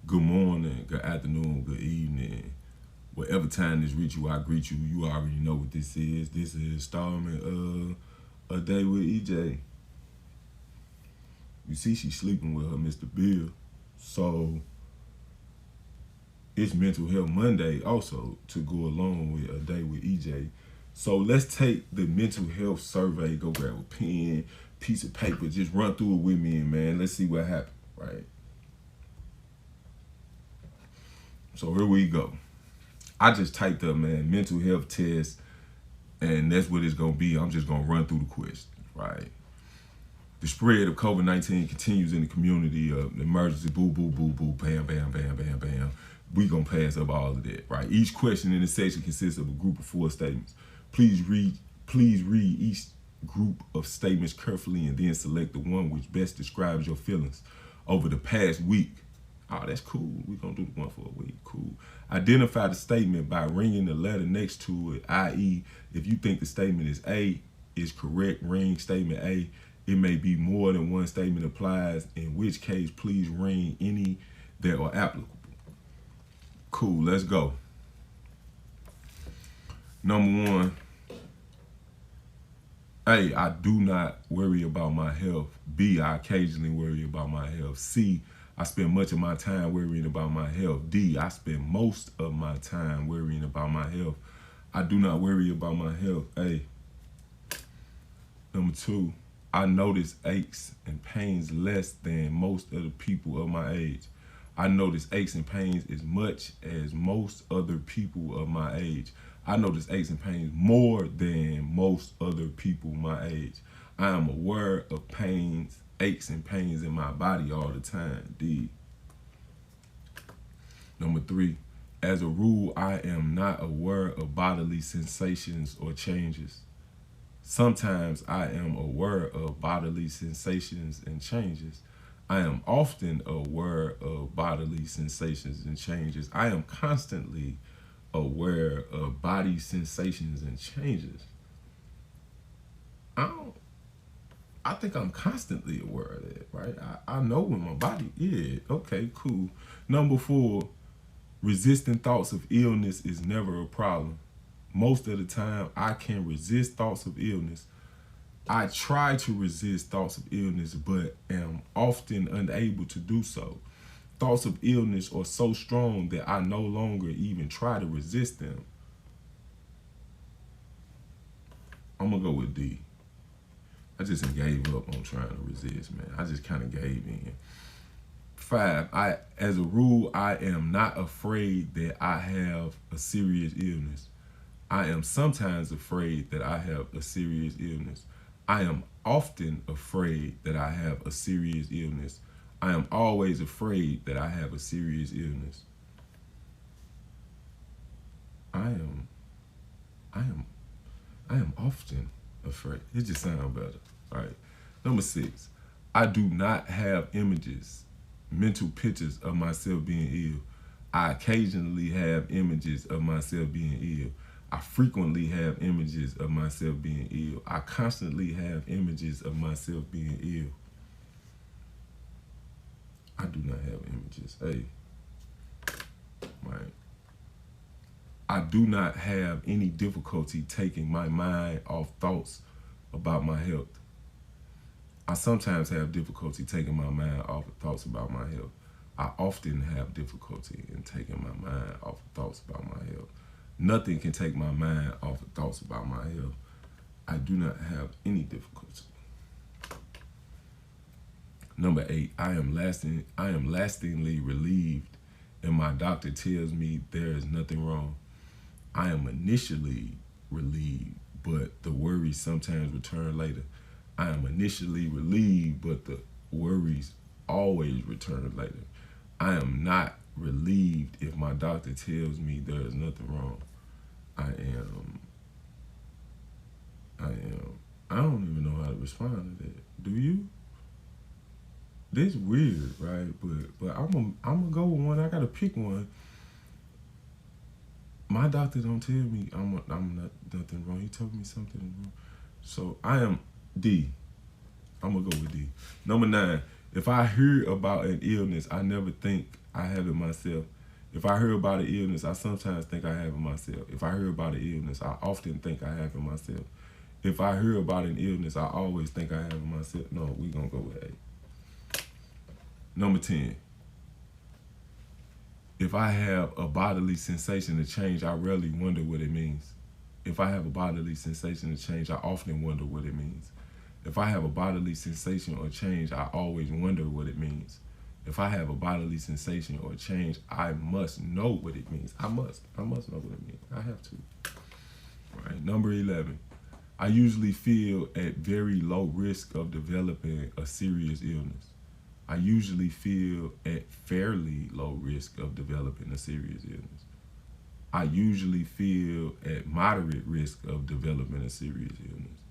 Good morning, good afternoon, good evening. Whatever time this reach you, I greet you. You already know what this is. This is installment of A Day with EJ. You see, she's sleeping with her Mr. Bill. So it's Mental Health Monday also to go along with A Day with EJ. So let's take the mental health survey. Go grab a pen, piece of paper, just run through it with me, man. Let's see what happened, right? So here we go. I just typed up, man, mental health test, and that's what it's gonna be. I'm just gonna run through the questions, right? The spread of COVID-19 continues in the community. Emergency, boo, boo, boo, boo, bam, bam, bam, bam, bam. We gonna pass up all of that, right? Each question in this section consists of a group of 4 statements. Please read each group of statements carefully and then select the one which best describes your feelings over the past week. Oh, that's cool. We're going to do the one for a week. Cool. Identify the statement by ringing the letter next to it, i.e., if you think the statement is correct, ring statement A. It may be more than one statement applies, in which case, please ring any that are applicable. Cool, let's go. Number 1, A, I do not worry about my health. B, I occasionally worry about my health. C, I spend much of my time worrying about my health. D, I spend most of my time worrying about my health. I do not worry about my health. A. Number 2, I notice aches and pains less than most of the people of my age. I notice aches and pains as much as most other people of my age. I notice aches and pains more than most other people my age. I am aware of pains, aches and pains in my body all the time. D. Number 3, as a rule, I am not aware of bodily sensations or changes. Sometimes I am aware of bodily sensations and changes. I am often aware of bodily sensations and changes. I am constantly aware of body sensations and changes. I think I'm constantly aware of that, right? I know when my body, yeah, okay, cool. Number 4, resisting thoughts of illness is never a problem. Most of the time, I can resist thoughts of illness. I try to resist thoughts of illness, but am often unable to do so. Thoughts of illness are so strong that I no longer even try to resist them. I'm gonna go with D. I just gave up on trying to resist, man. I just kind of gave in. 5, as a rule, I am not afraid that I have a serious illness. I am sometimes afraid that I have a serious illness. I am often afraid that I have a serious illness. I am always afraid that I have a serious illness. I am often afraid. It just sounds better. All right. Number 6, I do not have images, mental pictures of myself being ill. I occasionally have images of myself being ill. I frequently have images of myself being ill. I constantly have images of myself being ill. I do not have images. Hey, right. I do not have any difficulty taking my mind off thoughts about my health. I sometimes have difficulty taking my mind off of thoughts about my health. I often have difficulty in taking my mind off of thoughts about my health. Nothing can take my mind off of thoughts about my health. I do not have any difficulty. Number 8, I am lastingly relieved, and my doctor tells me there is nothing wrong. I am initially relieved, but the worries sometimes return later. I am initially relieved, but the worries always return later. I am not relieved if my doctor tells me there is nothing wrong. I don't even know how to respond to that. Do you? This weird, right? But I'm gonna go with one. I gotta pick one. My doctor don't tell me I'm not nothing wrong. He told me something wrong. So I am D. I'm gonna go with D. Number 9, if I hear about an illness, I never think I have it myself. If I hear about an illness, I sometimes think I have it myself. If I hear about an illness, I often think I have it myself. If I hear about an illness, I always think I have it myself. No, we're going to go with A. Number 10. If I have a bodily sensation to change, I rarely wonder what it means. If I have a bodily sensation to change, I often wonder what it means. If I have a bodily sensation or change, I always wonder what it means. If I have a bodily sensation or change, I must know what it means. I must know what it means. I have to. Right. Number 11. I usually feel at very low risk of developing a serious illness. I usually feel at fairly low risk of developing a serious illness. I usually feel at moderate risk of developing a serious illness.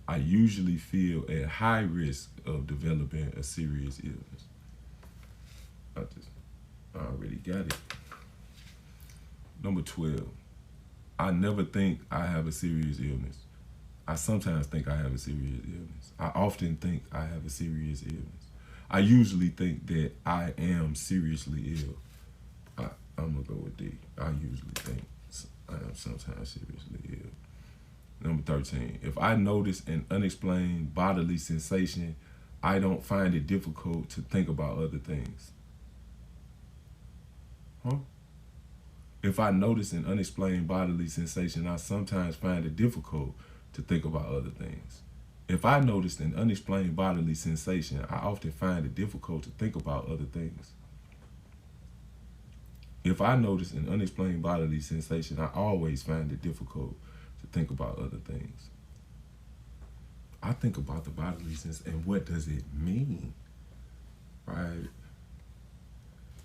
I usually feel at high risk of developing a serious illness. I already got it. Number 12. I never think I have a serious illness. I sometimes think I have a serious illness. I often think I have a serious illness. I usually think that I am seriously ill. I'm going to go with D. I usually think I am sometimes seriously ill. Number 13. If I notice an unexplained bodily sensation, I don't find it difficult to think about other things. If I notice an unexplained bodily sensation, I sometimes find it difficult to think about other things. If I notice an unexplained bodily sensation, I often find it difficult to think about other things. If I notice an unexplained bodily sensation, I always find it difficult to think about other things. I think about the bodily sensation and what does it mean, right?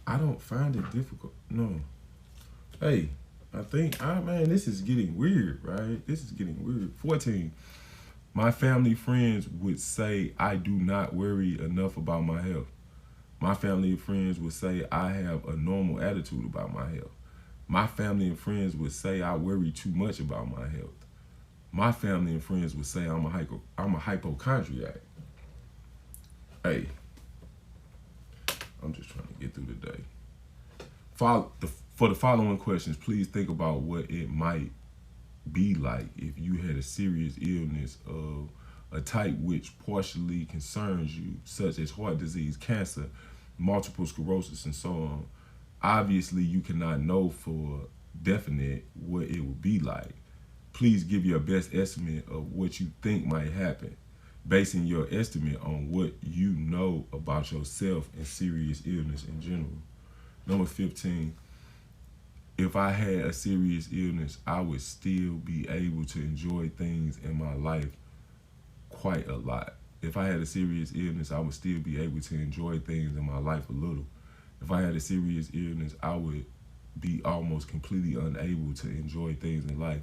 I don't find it difficult. No. Hey, I think, man, this is getting weird, right? This is getting weird. 14. My family friends would say I do not worry enough about my health. My family and friends would say I have a normal attitude about my health. My family and friends would say I worry too much about my health. My family and friends would say I'm a hypochondriac. Hey, I'm just trying to get through the day. For the following questions, please think about what it might be like if you had a serious illness of a type which partially concerns you, such as heart disease, cancer, multiple sclerosis, and so on. Obviously, you cannot know for definite what it would be like. Please give your best estimate of what you think might happen, basing your estimate on what you know about yourself and serious illness in general. Number 15, if I had a serious illness, I would still be able to enjoy things in my life quite a lot. If I had a serious illness, I would still be able to enjoy things in my life a little. If I had a serious illness, I would be almost completely unable to enjoy things in life.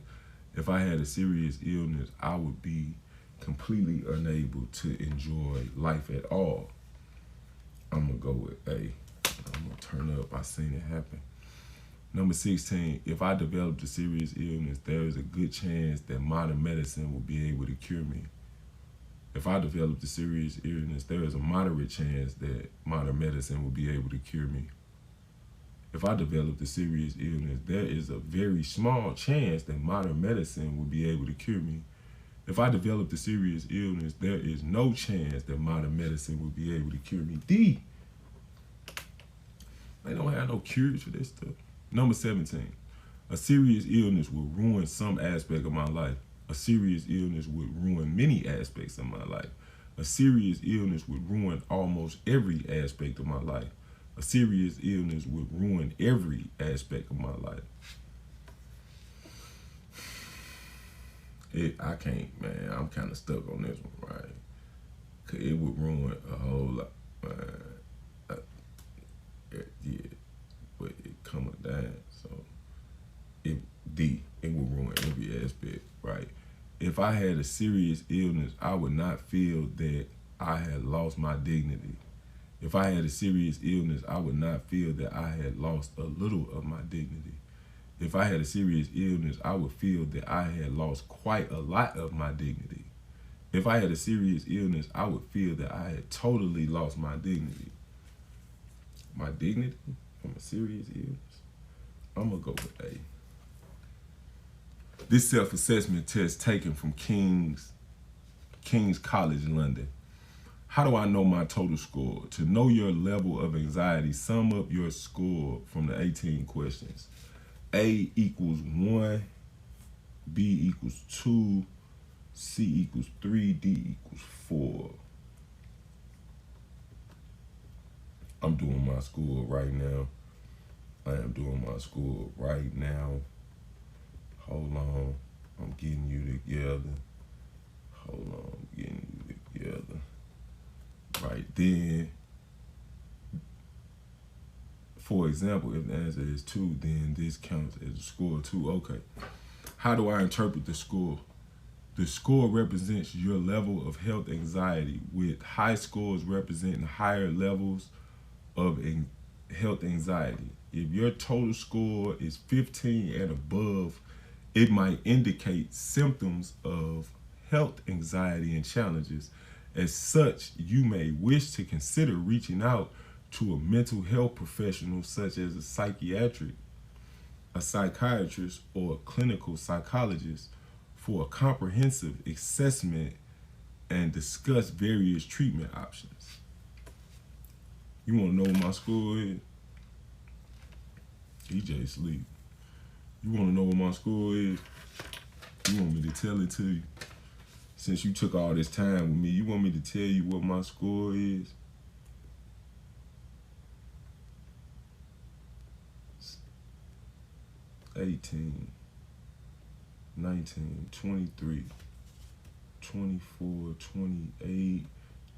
If I had a serious illness, I would be completely unable to enjoy life at all. I'm going to go with A. I'm going to turn up. I seen it happen. Number 16, if I developed a serious illness, there is a good chance that modern medicine will be able to cure me. If I developed a serious illness, there is a moderate chance that modern medicine will be able to cure me. If I developed a serious illness, there is a very small chance that modern medicine will be able to cure me. If I developed a serious illness, there is no chance that modern medicine will be able to cure me. D. They don't have no cures for this stuff. Number 17, a serious illness will ruin some aspect of my life. A serious illness would ruin many aspects of my life. A serious illness would ruin almost every aspect of my life. A serious illness would ruin every aspect of my life. I can't, man. I'm kind of stuck on this one, right? Cause it would ruin a whole lot. Yeah, but it coming down. So it would ruin every aspect, right? If I had a serious illness, I would not feel that I had lost my dignity. If I had a serious illness, I would not feel that I had lost a little of my dignity. If I had a serious illness, I would feel that I had lost quite a lot of my dignity. If I had a serious illness, I would feel that I had totally lost my dignity. My dignity? from a serious illness? I'm going to go with A. This self-assessment test taken from King's College in London. How do I know my total score? To know your level of anxiety, sum up your score from the 18 questions. A equals 1, B equals 2, C equals 3, D equals 4. I'm doing my score right now. I am doing my score right now. Hold on. I'm getting you together. Hold on. I'm getting you together. Right then. For example, if the answer is 2, then this counts as a score of 2. Okay. How do I interpret the score? The score represents your level of health anxiety, with high scores representing higher levels of health anxiety. If your total score is 15 and above, it might indicate symptoms of health anxiety and challenges. As such, you may wish to consider reaching out to a mental health professional such as a psychiatrist, or a clinical psychologist for a comprehensive assessment and discuss various treatment options. You want to know what my score is? EJ sleep. You want to know what my score is? You want me to tell it to you? Since you took all this time with me, you want me to tell you what my score is? It's 18, 19, 23, 24, 28,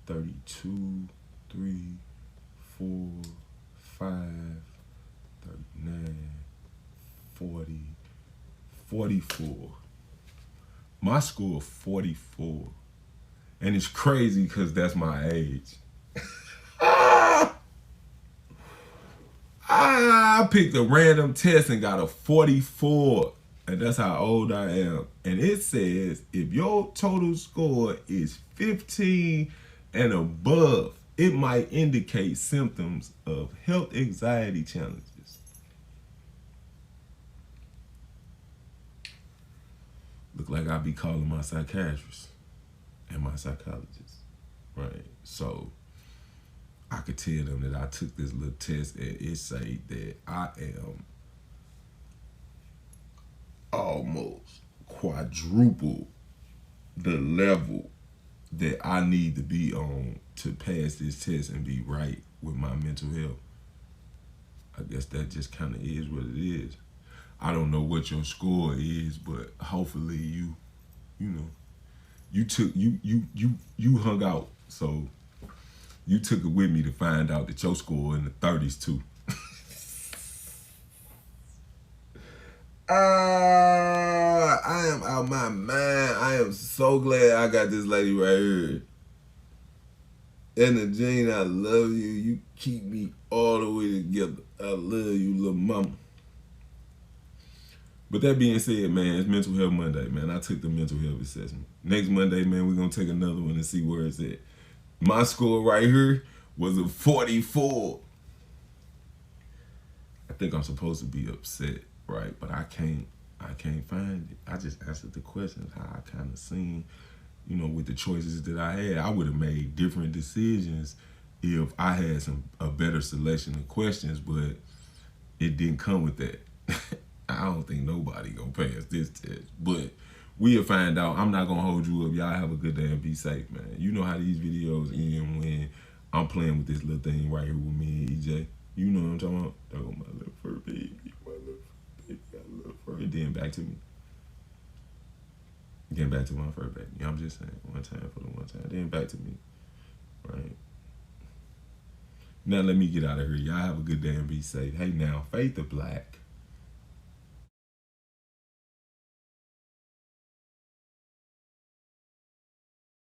32, 3, 4, 5, 39, 40, 44. My score 44. And it's crazy because that's my age. I picked a random test and got a 44. And that's how old I am. And it says if your total score is 15 and above, it might indicate symptoms of health anxiety challenges. Look like I be calling my psychiatrist and my psychologist, right? So I could tell them that I took this little test and it say that I am almost quadruple the level that I need to be on to pass this test and be right with my mental health. I guess that just kind of is what it is. I don't know what your score is, but hopefully you hung out, so you took it with me to find out that your score in the 30s too. I am out my mind. I am so glad I got this lady right here. And Jean, I love you. You keep me all the way together. I love you, little mama. But that being said, man, it's Mental Health Monday, man. I took the mental health assessment. Next Monday, man, we're going to take another one and see where it's at. My score right here was a 44. I think I'm supposed to be upset, right? But I can't find it. I just answered the questions how I kind of seen, with the choices that I had. I would have made different decisions if I had a better selection of questions, but it didn't come with that. I don't think nobody gonna pass this test, but we'll find out. I'm not gonna hold you up. Y'all have a good day and be safe, man. You know how these videos end when I'm playing with this little thing right here with me and EJ. You know what I'm talking about? That was my little fur baby. My little fur baby got a little fur. And then back to me. Getting back to my fur baby. I'm just saying, one time for the one time. Then back to me. Right? Now let me get out of here. Y'all have a good day and be safe. Hey now, Faith the Black.